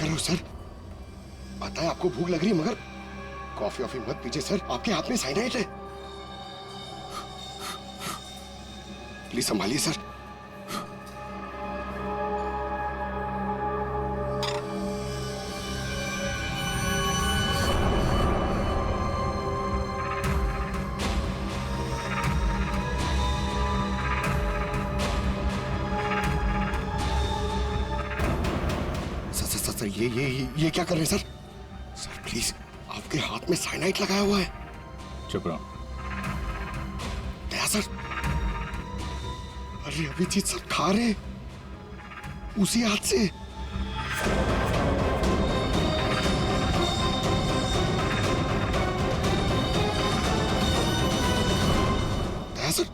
कर रहे हो सर? पता है आपको भूख लग रही है, मगर कॉफी वॉफी मत पीजिए सर, आपके हाथ में साइनाइड है। Please संभालिए sir. सर ये क्या कर रहे हैं सर? सर प्लीज, आपके हाथ में साइनाइड लगाया हुआ है। चुप रहो। दया सर, अरे अभिजीत सर खा रहे हैं उसी हाथ से। दया सर,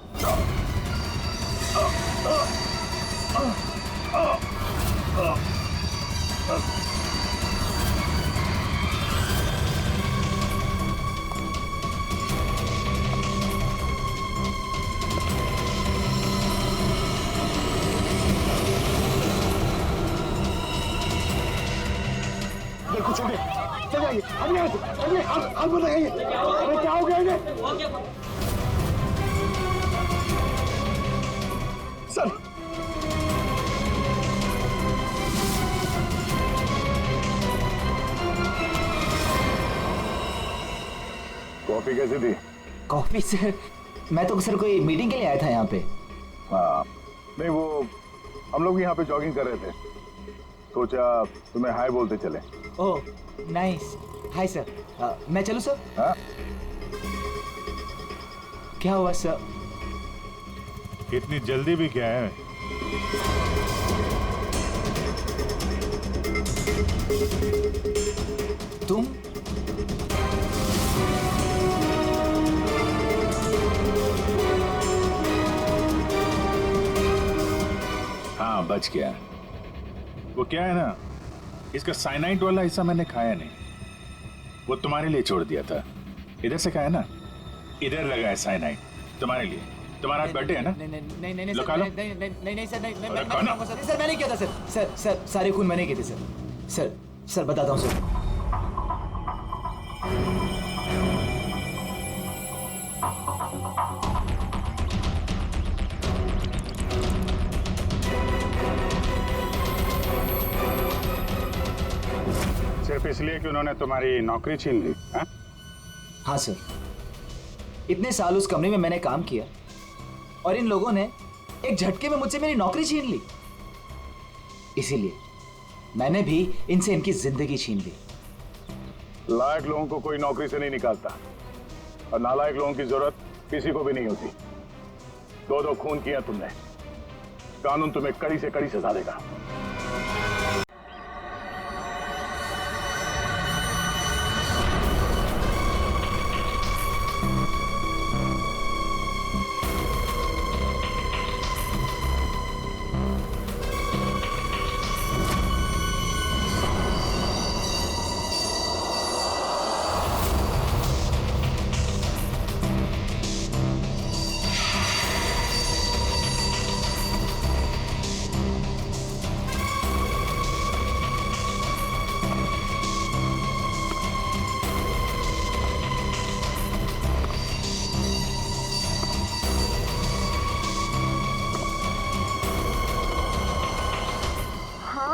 देखो चल जाइए, हाथ मत लगाइए। अरे क्या हो गया इन्हें? सर कॉफी कैसी थी? कॉफी सर, मैं तो सर कोई मीटिंग के लिए आया था यहाँ पे। हाँ, नहीं वो हम लोग यहाँ पे जॉगिंग कर रहे थे, सोचा तुम्हें हाय बोलते चले। Oh nice, hi sir. मैं चलूँ सर? हाँ? क्या हुआ सर? इतनी जल्दी भी क्या है? तुम? हाँ बच गया। वो क्या है ना, इसका साइनाइड वाला हिस्सा मैंने खाया नहीं, वो तुम्हारे लिए छोड़ दिया था। इधर से खाया ना, इधर लगा है साइनाइड तुम्हारे लिए। तुम्हारा आज बर्थडे है ना? नहीं लो खा लो। नहीं सर, नहीं अरे खाओ ना। सर, मैंने किया था सर, सारे खून मैंने किए थे सर, बताता हूँ सर। सिर्फ इसलिए कि उन्होंने तुम्हारी नौकरी छीन ली? हाँ सर, इतने साल उस कंपनी में मैंने काम किया और इन लोगों ने एक झटके में मुझसे मेरी नौकरी छीन ली। इसीलिए मैंने भी इनसे इनकी जिंदगी छीन ली। लायक लोगों को कोई नौकरी से नहीं निकालता और नालायक लोगों की जरूरत किसी को भी नहीं होती। दो खून किया तुमने, कानून तुम्हें कड़ी से कड़ी सजा देगा।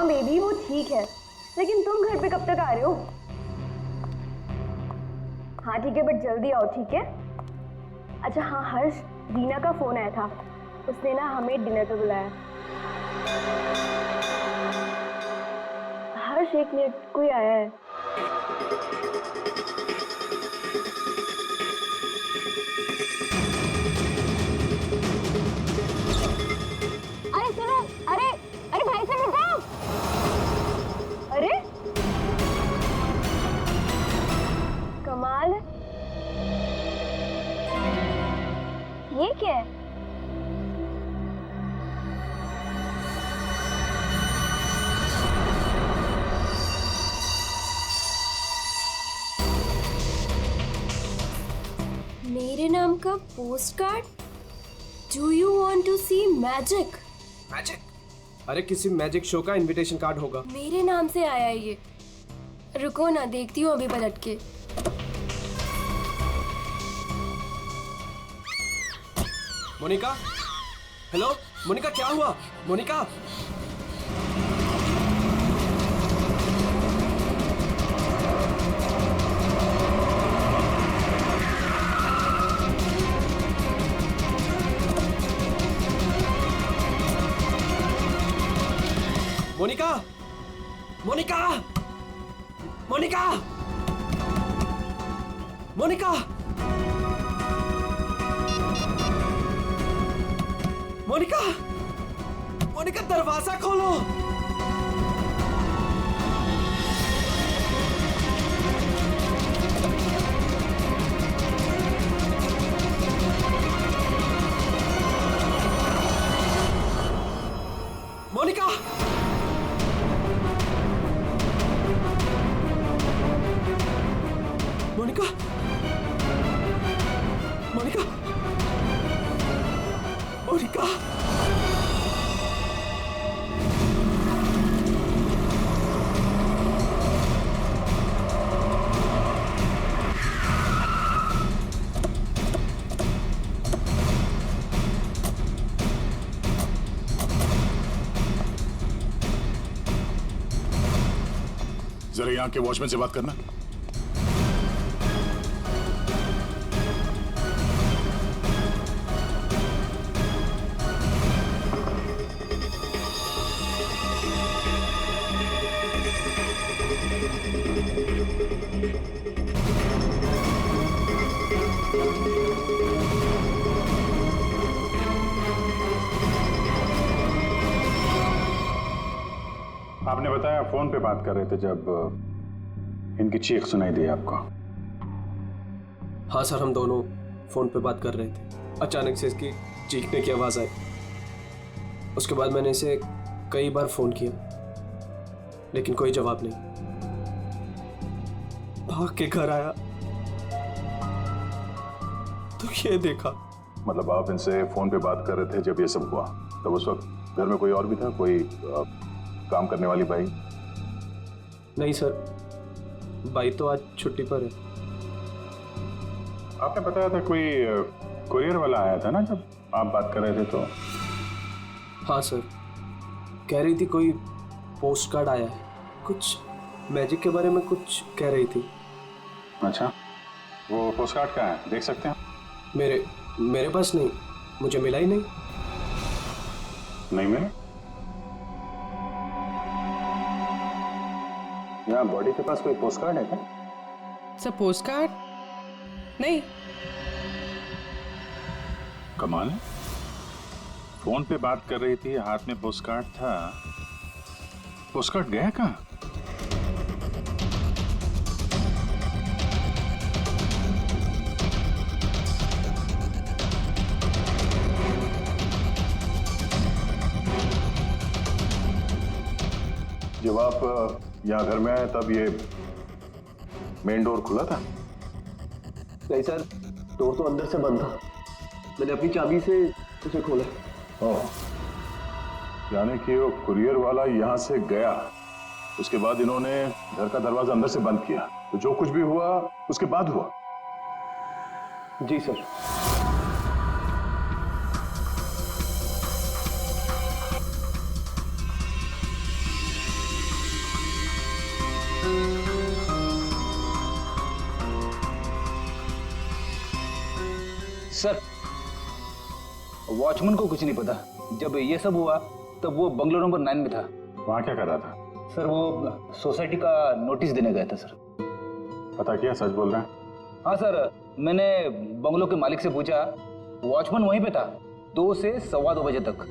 बेबी वो ठीक है, लेकिन तुम घर पे कब तक आ रहे हो? हाँ ठीक है, बट जल्दी आओ, ठीक है? अच्छा हाँ हर्ष, रीना का फोन आया था, उसने ना हमें डिनर पे बुलाया। हर्ष एक मिनट, कोई आया है। अरे सुनो, अरे भाई साहब रुको। अरे कमाल है, ये क्या है? मेरे नाम का post card. Do you want to see magic? Magic? अरे किसी मैजिक शो का इनविटेशन कार्ड होगा। मेरे नाम से आया है ये। रुको ना, देखती हूँ अभी पलट के। मोनिका, हेलो मोनिका, क्या हुआ मोनिका? मोनिका, मोनिका, मोनिका, मोनिका, मोनिका, मोनिका, दरवाजा खोलो। मोनिका, मोनिका, मोनिका, मोनिका, जरा यहाँ के वॉचमैन से बात करना। आपने बताया फोन पे बात कर रहे थे जब इनकी चीख सुनाई दी आपको। हाँ सर, हम दोनों फोन पे बात कर रहे थे। अचानक से इसकी चीखने की आवाज आई। उसके बाद मैंने इसे कई बार फोन किया, लेकिन कोई जवाब नहीं। भाग के घर आया तो ये देखा। मतलब आप इनसे फोन पे बात कर रहे थे जब ये सब हुआ, तब उस वक्त घर में कोई और भी था? कोई काम करने वाली बाई? नहीं सर, बाई तो आज छुट्टी पर है। आपने बताया था कोई कुरियर वाला आया था ना जब आप बात कर रहे थे तो? हाँ सर, कह रही थी कोई पोस्ट कार्ड आया है, कुछ मैजिक के बारे में कुछ कह रही थी। अच्छा, वो पोस्ट कार्ड कहाँ है, देख सकते हैं? मेरे पास नहीं, मुझे मिला ही नहीं। नहीं मिला? यहाँ बॉडी के पास कोई पोस्ट कार्ड है क्या? सर पोस्ट कार्ड नहीं। कमाल है, फोन पे बात कर रही थी, हाथ में पोस्ट कार्ड था। पोस्ट कार्ड गया कहाँ? जब आप यहाँ घर में आए तब ये मेन डोर खुला था? नहीं सर, डोर तो अंदर से बंद था। मैंने अपनी चाबी से उसे खोला। ओह, यानी कि वो कुरियर वाला यहाँ से गया, उसके बाद इन्होंने घर का दरवाजा अंदर से बंद किया, तो जो कुछ भी हुआ उसके बाद हुआ? जी सर। सर, वॉचमैन को कुछ नहीं पता। जब ये सब हुआ तब वो बंगलो नंबर 9 में था। वहाँ क्या कर रहा था? सर वो सोसाइटी का नोटिस देने गया था सर। पता किया, सच बोल रहे हैं? हाँ सर, मैंने बंगलो के मालिक से पूछा, वॉचमैन वहीं पे था 2 से सवा 2 बजे तक।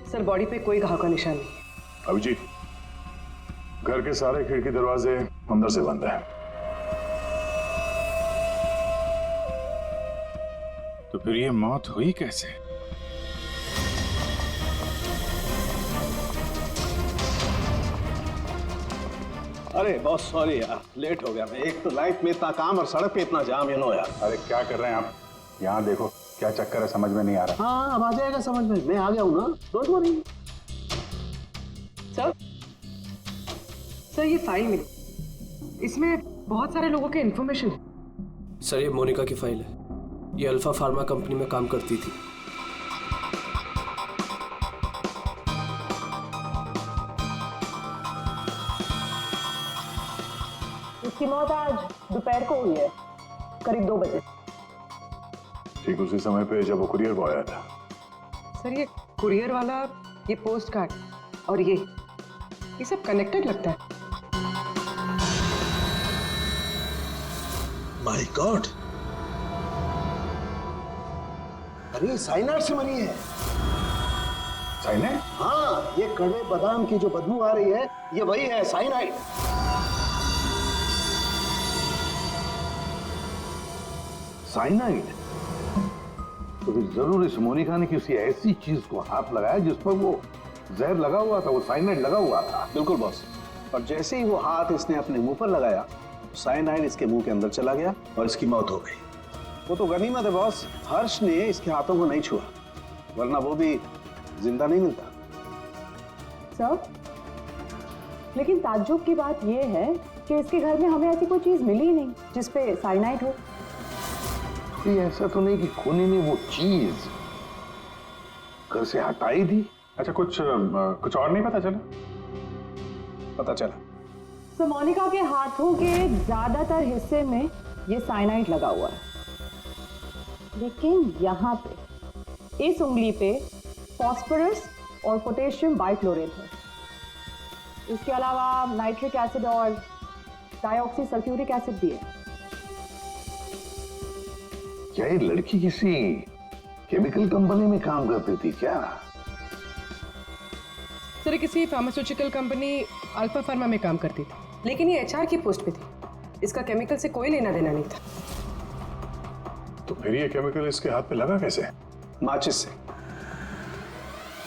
सर बॉडी पे कोई घाव का निशान नहीं। अभिजीत, घर के सारे खिड़की दरवाजे अंदर से बंद है, तो फिर ये मौत हुई कैसे? अरे बहुत सॉरी यार, लेट हो गया मैं। एक तो लाइफ में इतना काम और सड़क पे इतना जाम, यू नो यार। अरे क्या कर रहे हैं आप? यहाँ देखो क्या चक्कर है, समझ में नहीं आ रहा। हाँ अब आ जाएगा समझ में, मैं आ गया हूँ ना, डोंट वरी। सर सर ये फाइल मिली, इसमें बहुत सारे लोगों के इन्फॉर्मेशन है। सर ये मोनिका की फाइल है। ये अल्फा फार्मा कंपनी में काम करती थी। इसकी मौत आज दोपहर को हुई है, करीब 2 बजे। ठीक उसी समय पे जब वो कुरियर बॉय आया था। सर ये कुरियर वाला, ये पोस्ट कार्ड और ये सब कनेक्टेड लगता है। माय गॉड, अरे साइनाइड से मरी है। साइनाइड? हाँ, ये कड़वे बादाम की जो बदबू आ रही है, ये वही है, साइनाइड। साइनाइड? तो फिर जरूर इस मोनिका ने किसी ऐसी चीज को हाथ लगाया जिस पर वो जहर लगा हुआ था, वो साइनाइड लगा हुआ था। बिल्कुल बॉस। और जैसे ही वो हाथ इसने अपने मुंह पर लगाया, साइनाइड इसके मुंह के अंदर चला गया और इसकी मौत हो गई। वो तो गनीमत है बॉस, हर्ष ने इसके हाथों को नहीं छुआ, वरना वो भी जिंदा नहीं मिलता। सर लेकिन ताज्जुब की बात यह है कि इसके घर में हमें ऐसी कोई चीज मिली ही नहीं जिसपे साइनाइड हो। ये ऐसा तो नहीं कि खूनी ने वो चीज घर से हटाई थी? अच्छा, कुछ और नहीं पता चला? पता चला, तो मोनिका के हाथों के ज्यादातर हिस्से में ये साइनाइड लगा हुआ है, लेकिन यहाँ पे इस उंगली पे फास्फोरस और पोटेशियम बाइक्लोरेट है। इसके अलावा नाइट्रिक एसिड और डाइऑक्सी सल्फ्यूरिक एसिड भी है। क्या ये लड़की किसी केमिकल कंपनी में काम करती थी क्या? सर किसी फार्मास्यूटिकल कंपनी अल्फा फार्मा में काम करती थी, लेकिन ये एचआर की पोस्ट पे थी। इसका केमिकल से कोई लेना देना नहीं था। तो फिर ये केमिकल इसके हाथ पे लगा कैसे? माचिस से।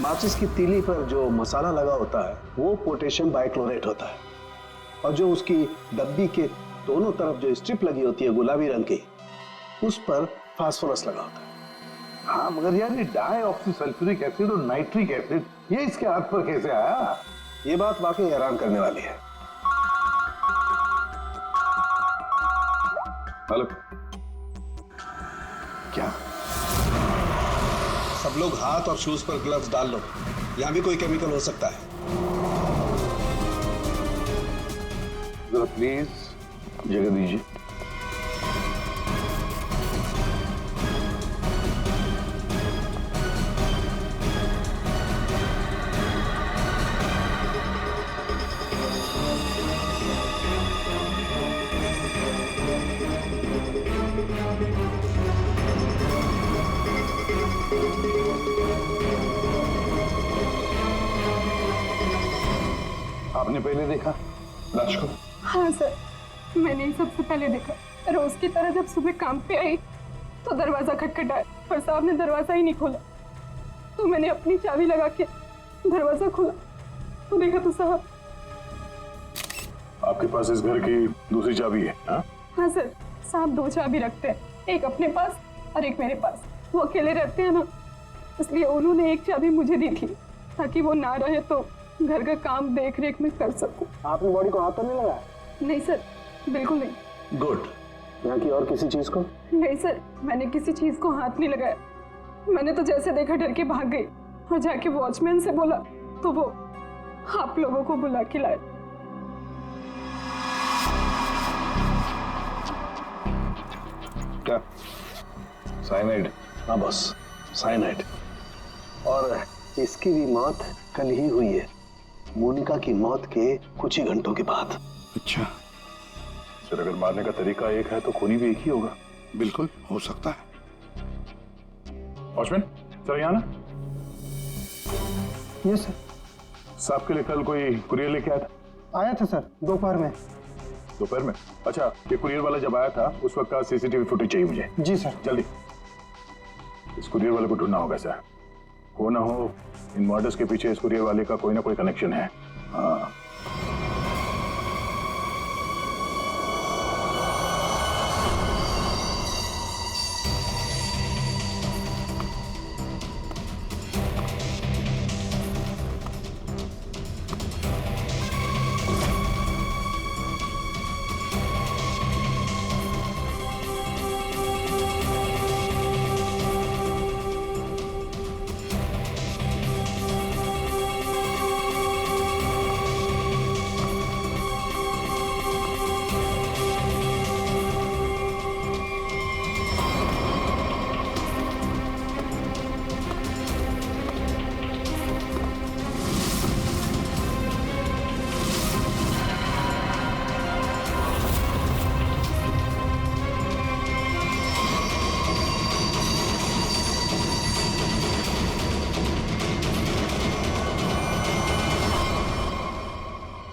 माचिस की तीली पर जो मसाला लगा होता है वो पोटेशियम बाइक्लोरेट होता है, और जो उसकी डब्बी के दोनों तरफ जो स्ट्रिप लगी होती है गुलाबी रंग की, उस पर फास्फोरस लगा होता है। हाँ, मगर यार ये डाइऑक्सी सल्फ्यूरिक एसिड और नाइट्रिक एसिड ये इसके हाथ पर कैसे आया? ये बात वाकई हैरान करने वाली है। हेलो, क्या? सब लोग हाथ और शूज पर ग्लव्स डाल लो, यहां भी कोई केमिकल हो सकता है। जरा प्लीज जगह दीजिए। आपने पहले देखा राज को? हाँ सर, मैंने ही सबसे पहले देखा। रोज की तरह जब सुबह काम पे आई तो दरवाजा खटखटाया पर साहब ने दरवाजा ही नहीं खोला, तो मैंने अपनी चाबी लगा के दरवाजा खोला तो देखा तो साहब। आपके पास इस घर की दूसरी चाबी है? हाँ सर, साहब 2 चाबी रखते हैं, एक अपने पास और एक मेरे पास। वो अकेले रहते हैं ना, इसलिए उन्होंने एक चाबी मुझे दी थी ताकि वो ना रहे तो घर का काम देख रेख में कर सकूं। आपने बॉडी को हाथ तो नहीं लगाया? नहीं सर, बिल्कुल नहीं। गुड। यहाँ की और किसी चीज को? नहीं सर, मैंने किसी चीज को हाथ नहीं लगाया। मैंने तो जैसे देखा डर के भाग गई और जाके वॉचमैन से बोला तो वो आप लोगों को बुला के लाए। क्या? साइनाइड? हाँ बॉस, साइनाइड। और इसकी भी मौत कल ही हुई है, मोनिका की मौत के कुछ ही घंटों के बाद। अच्छा, सर अगर मारने का तरीका एक है तो खूनी भी एक ही होगा। बिल्कुल हो सकता है। वॉचमैन सर, यहाँ ना। Yes sir. साहब के लिए कल कोई कुरियर लेके आया था? आया था सर, दोपहर में। दोपहर में? अच्छा, ये कुरियर वाला जब आया था उस वक्त का सीसीटीवी फुटेज चाहिए मुझे। जी सर। जल्दी। इस कुरियर वाले को ढूंढना होगा सर। हो ना हो इन मर्डर्स के पीछे इस कुरियर वाले का कोई ना कोई कनेक्शन है। हाँ।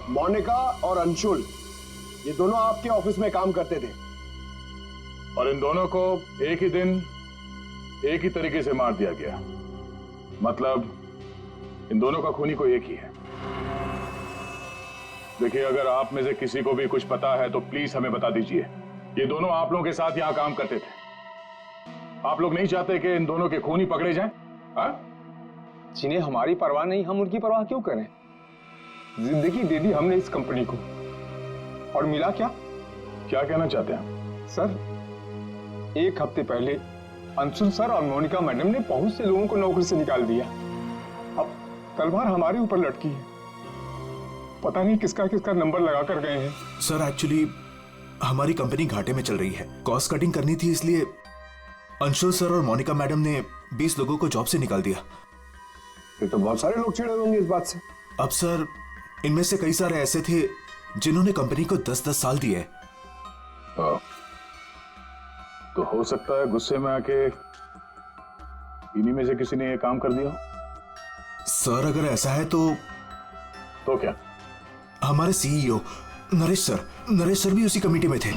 मोनिका और अंशुल ये दोनों आपके ऑफिस में काम करते थे और इन दोनों को एक ही दिन एक ही तरीके से मार दिया गया। मतलब इन दोनों का खूनी को एक ही है। देखिए, अगर आप में से किसी को भी कुछ पता है तो प्लीज हमें बता दीजिए। ये दोनों आप लोगों के साथ यहां काम करते थे। आप लोग नहीं चाहते कि इन दोनों के खूनी पकड़े जाएं? जिन्हें हमारी परवाह नहीं, हम उनकी परवाह क्यों करें? जिंदगी दे दी हमने इस कंपनी को, और मिला क्या? क्या कहना चाहते हैं सर, एक हफ्ते पहले अंशुल सर और मोनिका मैडम ने बहुत से लोगों को नौकरी से निकाल दिया। अब तलवार हमारे ऊपर लटकी है। पता नहीं किसका किसका नंबर लगा कर गए हैं। सर, एक्चुअली हमारी कंपनी घाटे में चल रही है, कॉस्ट कटिंग करनी थी, इसलिए अंशुल सर और मोनिका मैडम ने 20 लोगों को जॉब से निकाल दिया। फिर तो बहुत सारे लोग चिढ़े होंगे इस बात से। अब सर, इनमें से कई सारे ऐसे थे जिन्होंने कंपनी को 10-10 साल दिए। तो हो सकता है गुस्से में आके इन्हीं में से किसी ने ये काम कर दिया। सर, अगर ऐसा है तो क्या? हमारे सीईओ नरेश सर भी उसी कमेटी में थे।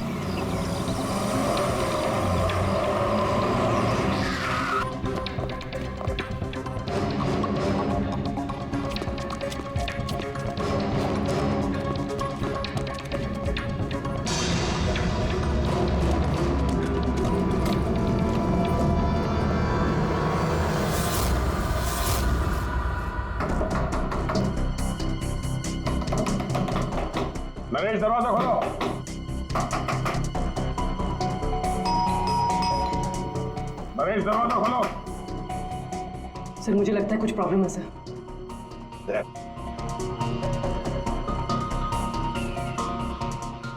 नरेश, दरवाजा खोलो। नरेश, दरवाजा खोलो। सर, मुझे लगता है कुछ प्रॉब्लम है सर।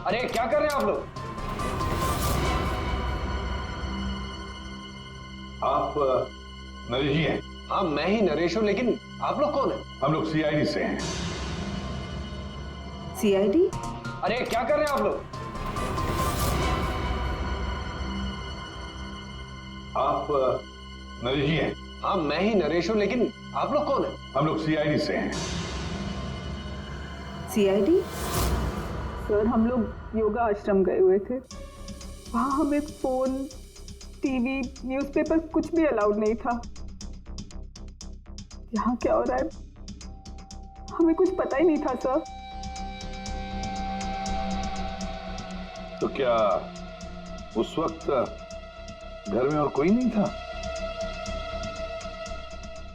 अरे क्या कर रहे हैं आप लोग? आप नरेश जी हैं? हाँ, मैं ही नरेश हूं, लेकिन आप लोग कौन हैं? हम लोग सीआईडी से हैं। सीआईडी? अरे क्या कर रहे हैं आप लोग? आप नरेश जी हैं? हाँ, मैं ही नरेश हूं, लेकिन आप लोग कौन हैं? हम लोग सीआईडी से हैं। सीआईडी? सर, हम लोग योगा आश्रम गए हुए थे। वहाँ हमें फोन, टीवी, न्यूज़पेपर कुछ भी अलाउड नहीं था। यहाँ क्या हो रहा है हमें कुछ पता ही नहीं था सर। तो क्या उस वक्त घर में और कोई नहीं था?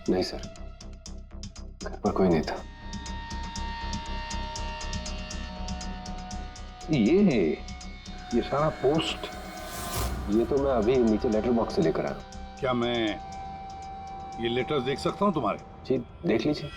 नहीं सर, घर पर कोई नहीं था। ये सारा पोस्ट, ये तो मैं अभी नीचे लेटर बॉक्स से लेकर आया। क्या मैं ये लेटर्स देख सकता हूं तुम्हारे? जी, देख लीजिए।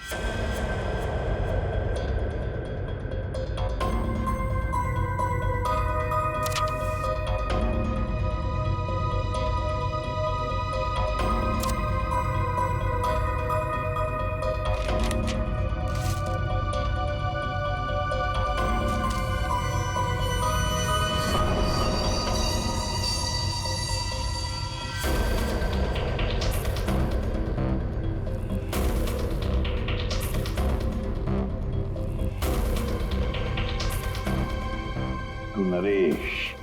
To Naresh,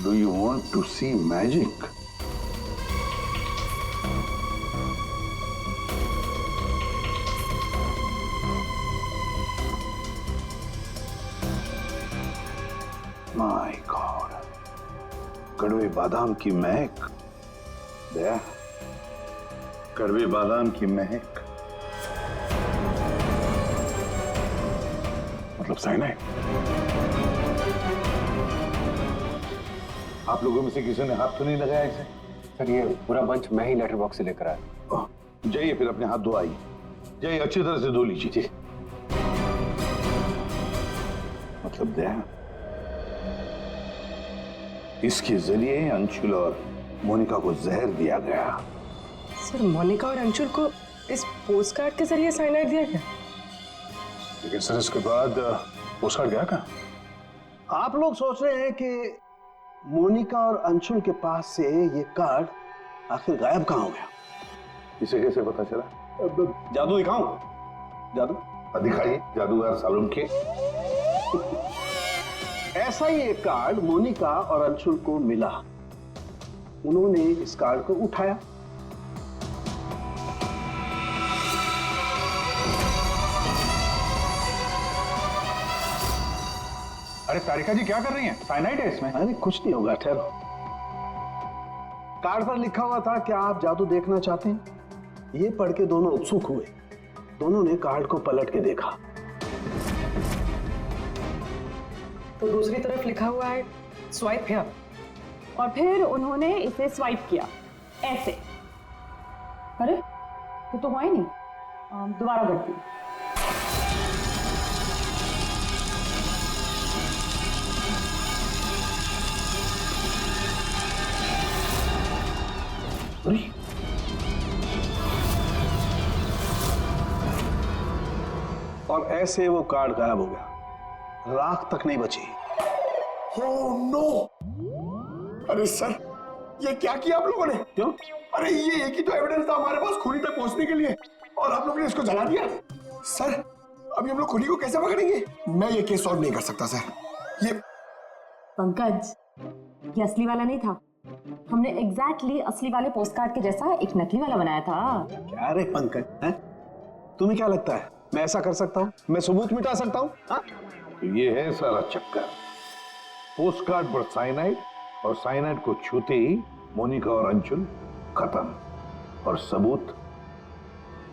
do you want to see magic? My God, कड़वे बादाम की महक। दया, कड़वे बादाम की महक मतलब साइनाइड। आप लोगों में से किसी ने हाथ तो नहीं लगाया इसे? सर, ये पूरा बंच मैं ही लेटर बॉक्स से लेकर आया। जाइए, फिर अपने हाथ धोआइए। जाइए, अच्छी तरह से धो लीजिए। मतलब दया, इसके जरिए अंशुल और मोनिका को जहर दिया गया। सर, मोनिका और अंशुल को इस पोस्टकार्ड के जरिए साइनाइड दिया गया? लेकिन सर, इसके बाद पोस्टकार्ड गया कहाँ? आप लोग सोच रहे हैं कि मोनिका और अंशुल के पास से ये कार्ड आखिर गायब कहाँ हो गया? इसे कैसे पता चला? जादू दिखाऊं? जादू? दिखाइए जादूगर सालुन के। ऐसा ही एक कार्ड मोनिका और अंशुल को मिला। उन्होंने इस कार्ड को उठाया। अरे तारिका जी क्या कर रही हैं? साइनाइड है इसमें। अरे कुछ नहीं होगा, ठहरो। कार्ड पर लिखा हुआ था, क्या आप जादू देखना चाहते हैं? ये पढ़ के दोनों उत्सुक हुए। दोनों ने कार्ड को पलट के देखा। तो दूसरी तरफ लिखा हुआ है स्वाइप हियर, और फिर उन्होंने इसे स्वाइप किया ऐसे। अरे ये तो हुआ ही नहीं। दोबारा करती हूँ। और ऐसे वो कार्ड गायब हो गया, राख तक नहीं बची। Oh no! अरे सर, ये क्या किया आप लोगों ने? क्यों? अरे ये एक ही तो एविडेंस था हमारे पास खूनी तक पहुंचने के लिए, और आप लोगों ने इसको जला दिया। सर, अभी हम लोग खूनी को कैसे पकड़ेंगे? मैं ये केस सॉल्व नहीं कर सकता सर। ये पंकज, ये असली वाला नहीं था। हमने एग्जैक्टली असली वाले पोस्टकार्ड के जैसा एक नकली वाला बनाया था। क्या रे पंकज, हैं? तुम्हें क्या लगता है मैं ऐसा कर सकता हूँ? मैं सबूत मिटा सकता हूँ? हाँ? ये है सारा चक्कर। पोस्टकार्ड पर साइनाइड, और साइनाइड को छूते ही मोनिका और अंशुल खत्म, और सबूत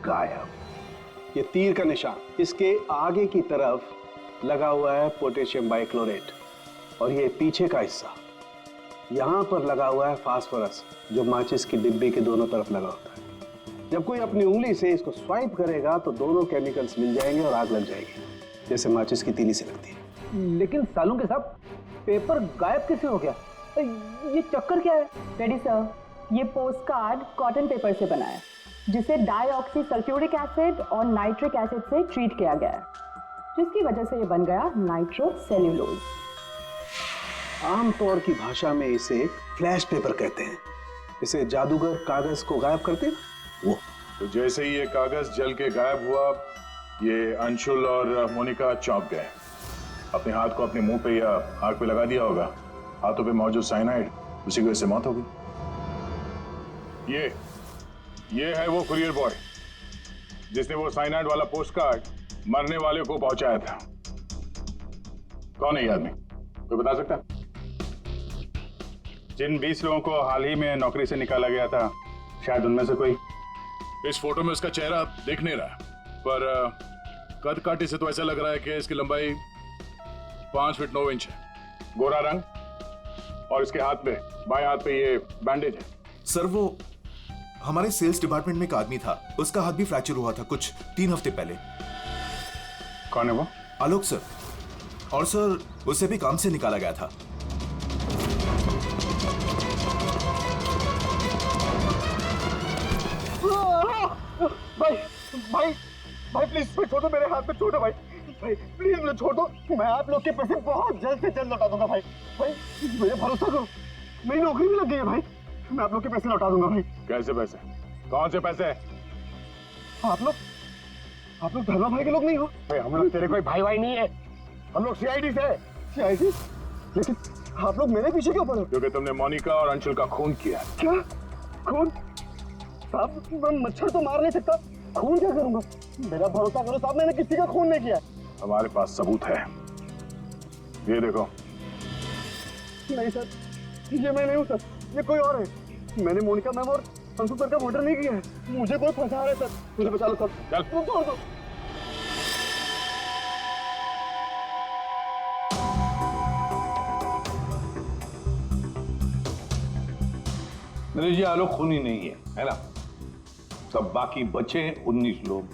गायब। ये तीर का निशान, इसके आगे की तरफ लगा हुआ है पोटेशियम बाइक्लोरेट, और ये पीछे का हिस्सा यहां पर लगा हुआ है फास्फोरस, जो माचिस की डिब्बी के दोनों तरफ लगा होता है। जब कोई अपनी उंगली से इसको स्वाइप करेगा तो दोनों केमिकल्स मिल जाएंगे और आग लग जाएगी, जैसे माचिस की तीली से लगती है। लेकिन सालों के साथ पेपर गायब कैसे हो गया? ये चक्कर क्या है? रेडी सर, ये पोस्टकार्ड कॉटन पेपर से बना है, जिसे डाईऑक्सी सल्फ्यूरिक एसिड और नाइट्रिक एसिड से ट्रीट किया गया है, जिसकी वजह से ये बन गया नाइट्रोसेल्यूलोज। आमतौर की भाषा में इसे फ्लैश पेपर कहते हैं। इसे जादूगर कागज को गायब करते हैं वो। तो जैसे ही ये कागज जल के गायब हुआ, ये अंशुल और मोनिका चौंक गए। अपने हाथ को अपने मुंह पे या आग पे लगा दिया होगा। हाथों पे मौजूद साइनाइड, उसी की वजह से मौत हो गई। ये है वो कुरियर बॉय जिसने वो साइनाइड वाला पोस्टकार्ड मरने वाले को पहुंचाया था। कौन है ये आदमी? कोई बता सकता? जिन 20 लोगों को हाल ही में नौकरी से निकाला गया था, शायद उनमें से कोई। इस फोटो में उसका चेहरा दिख नहीं रहा, पर कद काठी से तो ऐसा लग रहा है कि इसकी लंबाई 5 फीट 9 इंच है। गोरा रंग, और इसके हाथ पे, बाएं हाथ पे ये बैंडेज है। सर, वो हमारे सेल्स डिपार्टमेंट में एक आदमी था, उसका हाथ भी फ्रैक्चर हुआ था कुछ 3 हफ्ते पहले। कौन है वो? आलोक सर। और सर, उसे भी काम से निकाला गया था। भाई प्लीज छोड़ दो, मेरे हाथ में छोड़ दो भाई प्लीज मुझे छोड़ दो। मैं आप लोग के पैसे बहुत जल्द से जल्द लौटा दूंगा भाई मेरे भरोसा करो, मेरी नौकरी भी लग गई है भाई। मैं आप लोग के पैसे लौटा दूंगा भाई। कैसे पैसे? कौन से पैसे? आप लोग धर्मा भाई के लोग नहीं हो भाई? हम लोग तेरे कोई भाई नहीं है, हम लोग सीआईडी से। सीआईडी? लेकिन आप लोग मेरे पीछे क्यों पड़े? क्योंकि तुमने मोनिका और अंशुल का खून किया। क्या खून? साहब, मैं मच्छर तो मार नहीं सकता, खून क्या करूंगा? मेरा भरोसा करो साहब, मैंने किसी का खून नहीं किया। हमारे पास सबूत है, ये देखो। नहीं सर, ये मैं नहीं हूँ सर, ये कोई और है। मैंने मोनिका मैम और अंशुल सर का मर्डर नहीं किया है। मुझे कोई फंसा रहा है सर, मुझे बचा लो सर। चल छोड़ दो। मेरे जी आलोक खूनी नहीं है ना? सब बाकी बचे 19 लोग,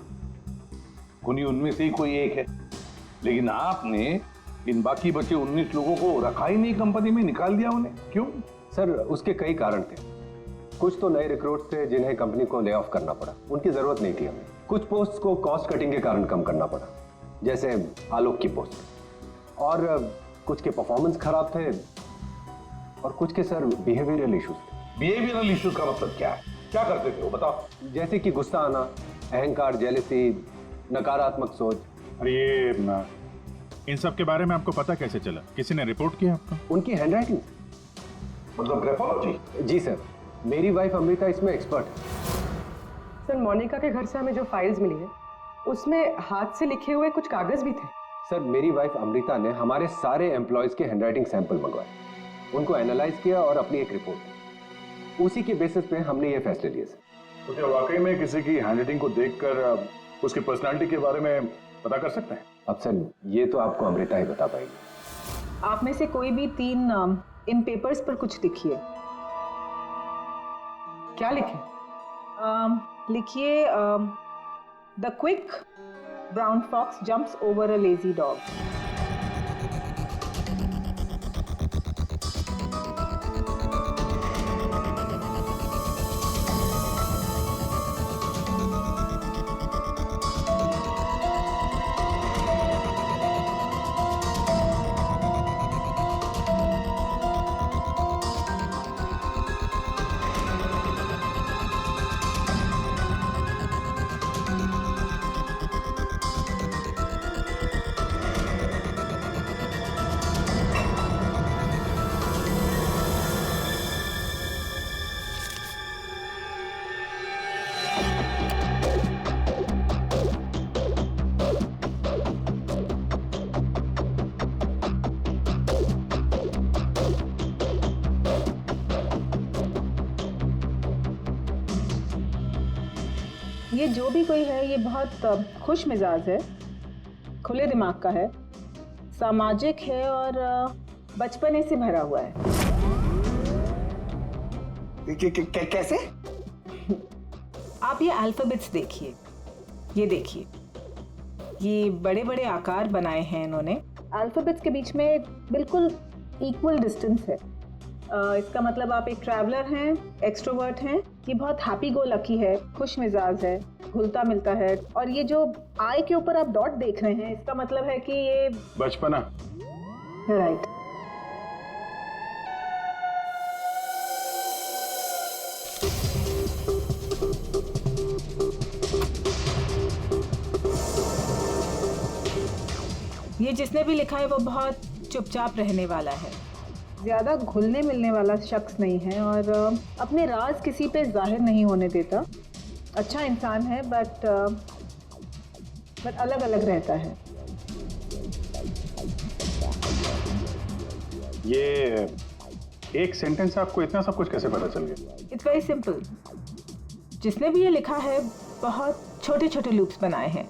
खूनी उनमें से ही कोई एक है। लेकिन आपने इन बाकी बचे 19 लोगों को रखा ही नहीं कंपनी में, निकाल दिया उन्हें, क्यों? सर, उसके कई कारण थे। कुछ तो नए रिक्रूट थे जिन्हें कंपनी को ले ऑफ करना पड़ा, उनकी जरूरत नहीं थी हमें। कुछ पोस्ट को कॉस्ट कटिंग के कारण कम करना पड़ा, जैसे आलोक की पोस्ट। और कुछ के परफॉर्मेंस खराब थे, और कुछ के सर बिहेवियरल इश्यूज थे। बिहेवियरल इश्यूज का मतलब क्या है? क्या करते थे वो बताओ? जैसे कि गुस्सा आना, अहंकार, जेलसी, नकारात्मक सोच, अरे ये इन सब के बारे में आपको पता कैसे चला? किसी ने रिपोर्ट किया आपको? उनकी हैंडराइटिंग। मतलब ग्राफोलॉजी? जी सर, मेरी वाइफ अमृता इसमें एक्सपर्ट है। सर, मोनिका के घर से हमें जो फाइल्स मिली है उसमें हाथ से लिखे हुए कुछ कागज भी थे। सर, मेरी वाइफ अमृता ने हमारे सारे एम्प्लॉयज के हैंडराइटिंग सैंपल मंगवाए, उनको एनालाइज किया और अपनी एक रिपोर्ट दी। उसी के बेसिस पे हमने ये फैसले लिए सर। तो क्या वाकई में किसी की हैंडराइटिंग को देखकर उसकी पर्सनालिटी के बारे में पता कर सकते हैं? अब सर, ये तो आपको अमृता ही बता पाएगी। आप में से कोई भी 3 इन पेपर्स पर कुछ लिखिए। क्या लिखे? लिखिए, the quick brown fox jumps over a lazy dog. ये जो भी कोई है ये बहुत खुश मिजाज है, खुले दिमाग का है, सामाजिक है और बचपने से भरा हुआ है। कैसे? आप ये अल्फाबेट्स देखिए, ये देखिए, ये बड़े बड़े आकार बनाए हैं इन्होंने। अल्फाबेट्स के बीच में बिल्कुल इक्वल डिस्टेंस है। इसका मतलब आप एक ट्रैवलर हैं, एक्सट्रोवर्ट हैं, ये बहुत हैप्पी गो लकी है, खुश मिजाज है, घुलता मिलता है। और ये जो आई के ऊपर आप डॉट देख रहे हैं, इसका मतलब है कि ये बचपना। राइट। ये जिसने भी लिखा है वो बहुत चुपचाप रहने वाला है, ज़्यादा घुलने मिलने वाला शख्स नहीं है और अपने राज किसी पे जाहिर नहीं होने देता। अच्छा इंसान है बट अलग अलग रहता है। ये एक सेंटेंस आपको इतना सब कुछ कैसे पता चल गया? It's very simple. जिसने भी ये लिखा है बहुत छोटे छोटे लूप्स बनाए हैं।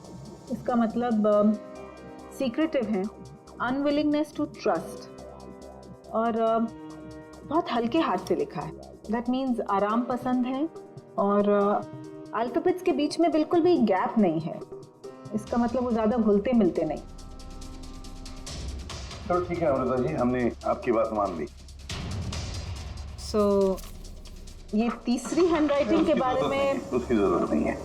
इसका मतलब सीक्रेटिव है, अनविलिंगनेस टू ट्रस्ट, और बहुत हल्के हाथ से लिखा है। दैट मीन्स आराम पसंद है और अल्फाबेट्स के बीच में बिल्कुल भी गैप नहीं है। इसका मतलब वो ज़्यादा घुलते मिलते नहीं। चलो ठीक है अमृता जी, हमने आपकी बात मान ली। सो ये तीसरी हैंडराइटिंग के बारे में उसकी जरूरत नहीं है।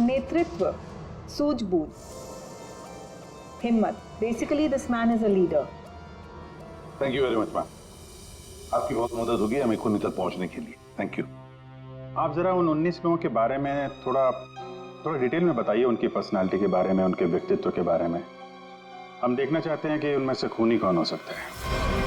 नेतृत्व, सूझबूझ, हिम्मत। Basically this man is a leader. Thank you very much ma'am, आपकी बहुत मदद होगी हमें खूनी तक पहुंचने के लिए। Thank you. आप जरा उन 19 लोगों के बारे में थोड़ा डिटेल में बताइए, उनकी पर्सनालिटी के बारे में, उनके व्यक्तित्व के बारे में। हम देखना चाहते हैं कि उनमें से खूनी कौन हो सकता है।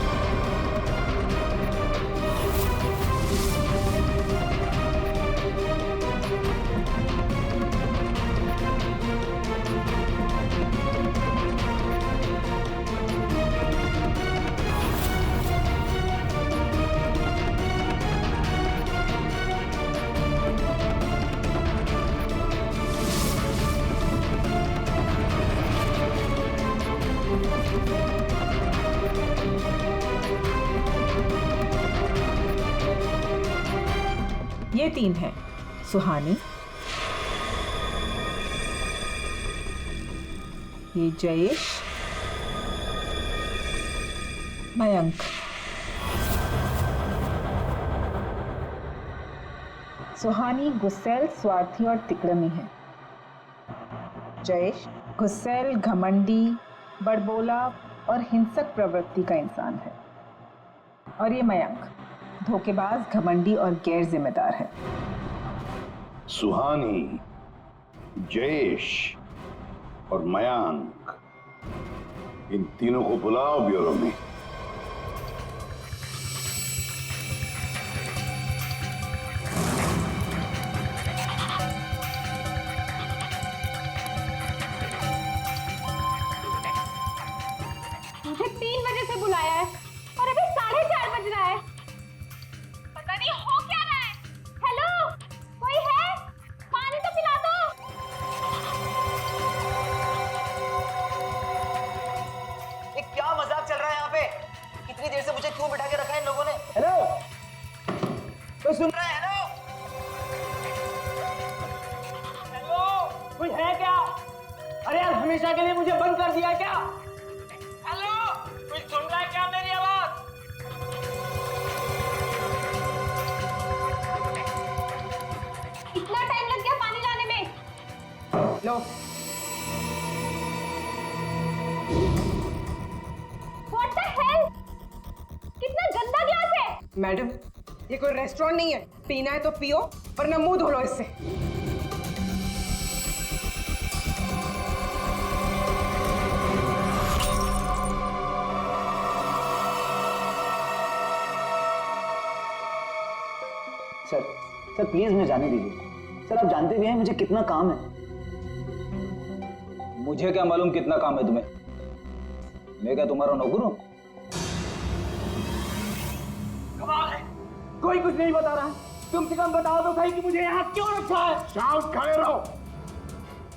ये 3 हैं, सुहानी, ये जयेश, मयंक। सुहानी गुस्सैल, स्वार्थी और तिकड़मी है। जयेश गुस्सैल, घमंडी, बड़बोला और हिंसक प्रवृत्ति का इंसान है। और ये मयंक धोखेबाज, घमंडी और गैर जिम्मेदार है। सुहानी, जयेश और मयांक, इन तीनों को बुलाओ ब्यूरो में। मुझे 3 बजे से बुलाया है और अभी 4:30 बज रहा है। पता नहीं हो क्या रहा है। हेलो, कोई है? पानी तो पिला दो। ये क्या मजाक चल रहा है यहाँ पे? इतनी देर से मुझे क्यों बिठा के रखा है इन लोगों ने? हेलो, कोई सुन रहा है? हेलो, हेलो, कोई है क्या? अरे यार, हमेशा के लिए मुझे बंद कर दिया क्या? हेलो, कोई सुन रहा है क्या मेरी आवाज? इतना टाइम लग गया पानी लाने में। लो, What the hell? कितना गंदा ग्लास है। मैडम, ये कोई रेस्टोरेंट नहीं है। पीना है तो पियो, वरना मुंह धो लो इससे। सर प्लीज मुझे जाने दीजिए। सर आप जानते भी हैं मुझे कितना काम है। मुझे क्या मालूम कितना काम है तुम्हें? मैं क्या तुम्हारा नौकर हूं? कमाल है, कोई कुछ नहीं बता रहा। कम से कम बताओ तो सही कि मुझे यहाँ क्यों रखा है। शांत खड़े रहो,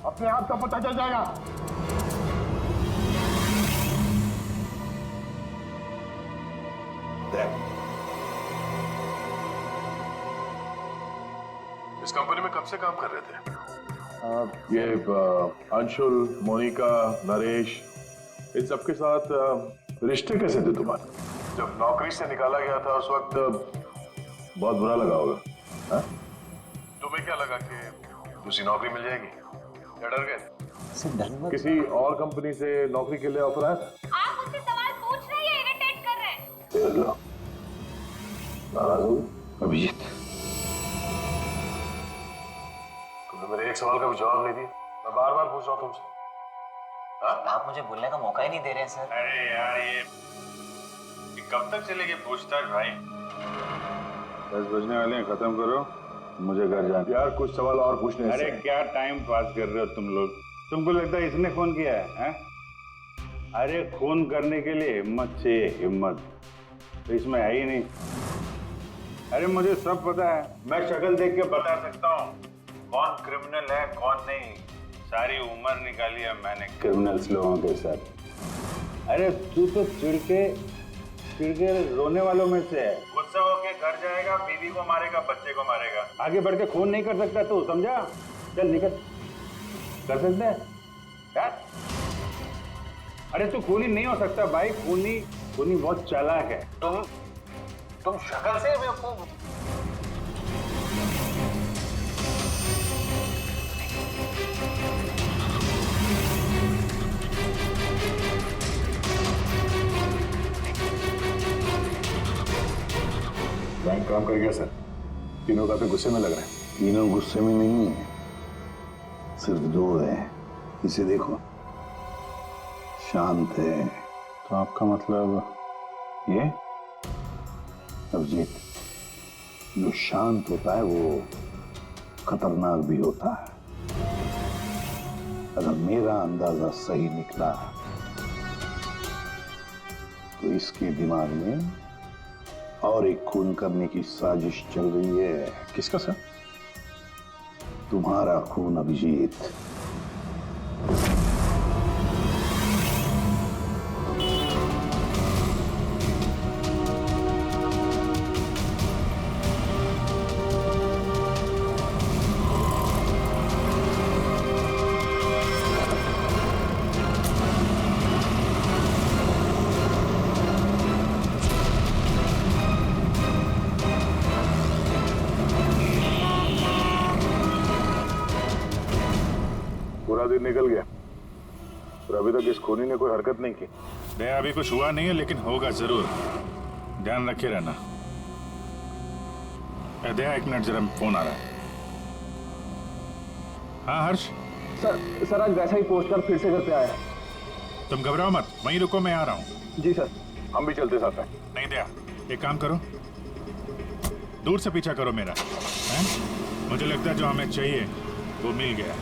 अपने आप का पता चल जाएगा। इस कंपनी में कब से काम कर रहे थे? ये अंशुल, मोनिका, नरेश, इन सबके साथ रिश्ते कैसे थे तुम्हारे? जब नौकरी से निकाला गया था उस वक्त बहुत बुरा लगा होगा, हाँ? तुम्हें क्या लगा कि दूसरी नौकरी मिल जाएगी या डर गए? किसी और कंपनी से नौकरी के लिए ऑफर आया था? आप मुझसे सवाल पूछ रहे हैं, इरिटेट कर रहे हैं। नाराज हो अभिजीत? तुमने मेरे एक सवाल का भी जवाब नहीं दिया। मैं बार बार पूछ रहा हूँ तुमसे। आप मुझे बोलने का मौका ही नहीं दे रहे हैं सर। अरे यार ये कब तक चलेगी पूछताछ भाई? 10 बजने वाले हैं, खत्म करो, मुझे घर जाना। यार कुछ सवाल और पूछने। अरे क्या टाइम पास कर रहे हो तुम लोग? तुमको लगता है इसने फोन किया है? अरे खून करने के लिए हिम्मत चाहिए, हिम्मत तो इसमें है ही नहीं। अरे मुझे सब पता है, मैं शक्ल देख के बता सकता हूँ कौन क्रिमिनल है कौन नहीं। सारी उम्र निकाली है मैंने क्रिमिनल्स लोगों के साथ। अरे तू तो चिढ़ के रोने वालों में से है। गुस्सा होके घर जाएगा, बीवी को मारेगा, बच्चे को मारेगा, आगे बढ़ के खून नहीं कर सकता तू, समझा? चल निकल, कर सकता है यार? अरे तू खूनी नहीं हो सकता भाई, खूनी बहुत चालाक है। तुम शक्ल से बेवकूफ। बैंक काम कर गया सर। तीनों काफी गुस्से में लग रहे हैं। तीनों गुस्से में नहीं है, सिर्फ 2 है। इसे देखो, शांत है। तो आपका मतलब ये? अभिजीत, जो शांत होता है वो खतरनाक भी होता है। अगर मेरा अंदाजा सही निकला तो इसके दिमाग में और एक खून करने की साजिश चल रही है। किसका सर? तुम्हारा खून अभिजीत। पूरा दिन निकल गया और अभी तक इस खूनी ने कोई हरकत नहीं की। नहीं अभी कुछ हुआ नहीं है, लेकिन होगा जरूर, ध्यान रखे रहना। दया 1 मिनट, जरा फोन आ रहा है। हाँ हर्ष, सर आज वैसा ही पोस्ट कार्ड फिर से घर पे आया। तुम घबराओ मत, वहीं रुको, मैं आ रहा हूँ। जी सर। हम भी चलते साथ हैं। नहीं दया, एक काम करो, दूर से पीछा करो मेरा, हैं? मुझे लगता है जो हमें चाहिए वो मिल गया।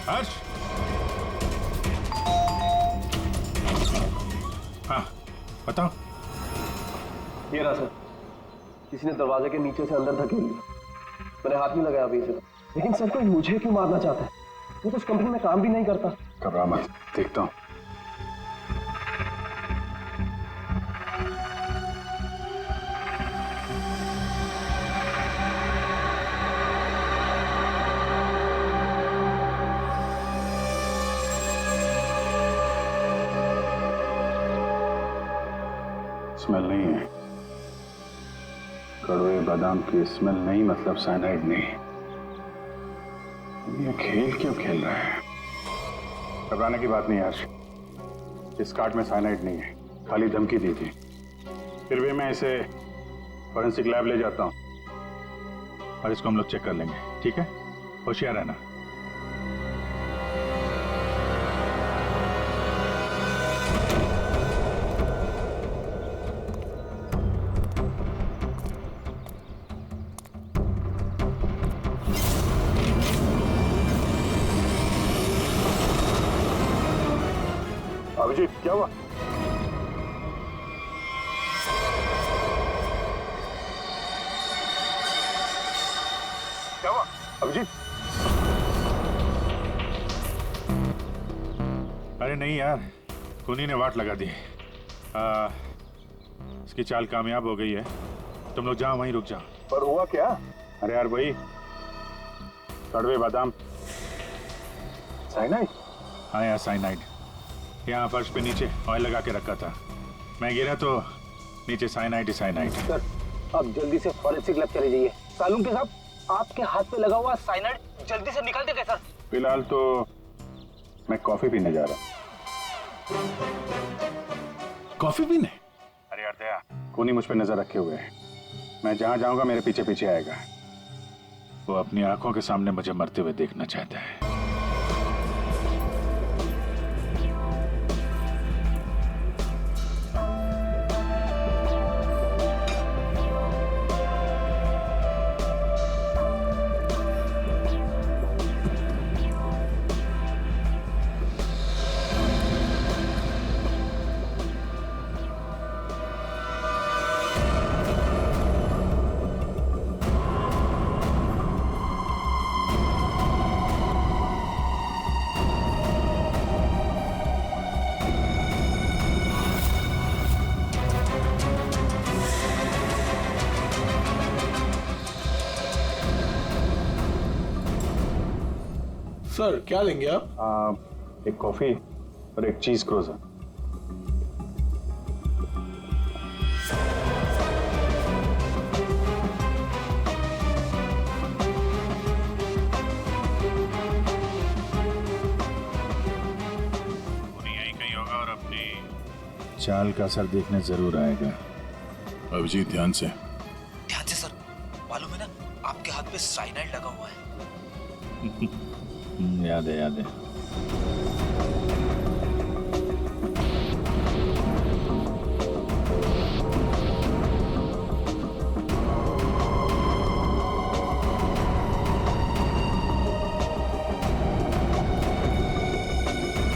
हर्ष, हाँ बताओ। ये रहा सर, किसी ने दरवाजे के नीचे से अंदर धकेल लिया। मैंने हाथ नहीं लगाया अभी से, लेकिन सर कोई मुझे क्यों मारना चाहता है? वो तो उस कंपनी में काम भी नहीं करता। घबरा मत, देखता हूँ। स्मेल नहीं है, कड़वे बादाम की स्मेल नहीं, मतलब साइनाइड नहीं। ये खेल क्यों खेल रहा है? घबराने की बात नहीं हर्ष, इस कार्ड में साइनाइड नहीं है, खाली धमकी दी थी। फिर भी मैं इसे फॉरेंसिक लैब ले जाता हूँ और इसको हम लोग चेक कर लेंगे, ठीक है? होशियार रहना। अभिजीत क्या हुआ? क्या हुआ अभिजीत? अरे नहीं यार, खूनी ने वाट लगा दी। इसकी चाल कामयाब हो गई है। तुम लोग जाओ, वहीं रुक जाओ। पर हुआ क्या? अरे यार वही कड़वे बादाम। साइनाइड? हाँ यार साइनाइड। यहाँ फर्श पे नीचे ऑयल लगा के रखा था, मैं गिरा तो नीचे साइनाइड ही साइनाइड। सर आप जल्दी से फॉरेंसिक लैब चले जाइए। सालून के साहब, आपके हाथ पे लगा हुआ साइनाइड जल्दी से निकाल देंगे सर। फिलहाल तो मैं कॉफी पीने जा रहा हूँ। कॉफी पीने? अरे यार दया, खूनी मुझ पे नजर रखे हुए है। मैं जहां जाऊंगा मेरे पीछे पीछे आएगा। वो अपनी आंखों के सामने मुझे मरते हुए देखना चाहता है। सर क्या लेंगे आप? एक कॉफी और एक चीज क्रोजर। यहीं कहीं होगा और अपनी चाल का असर देखने जरूर आएगा। अभिजीत ध्यान से। ध्यान से सर, मालूम है ना आपके हाथ पे साइनाइड लगा हुआ है। याद है याद है।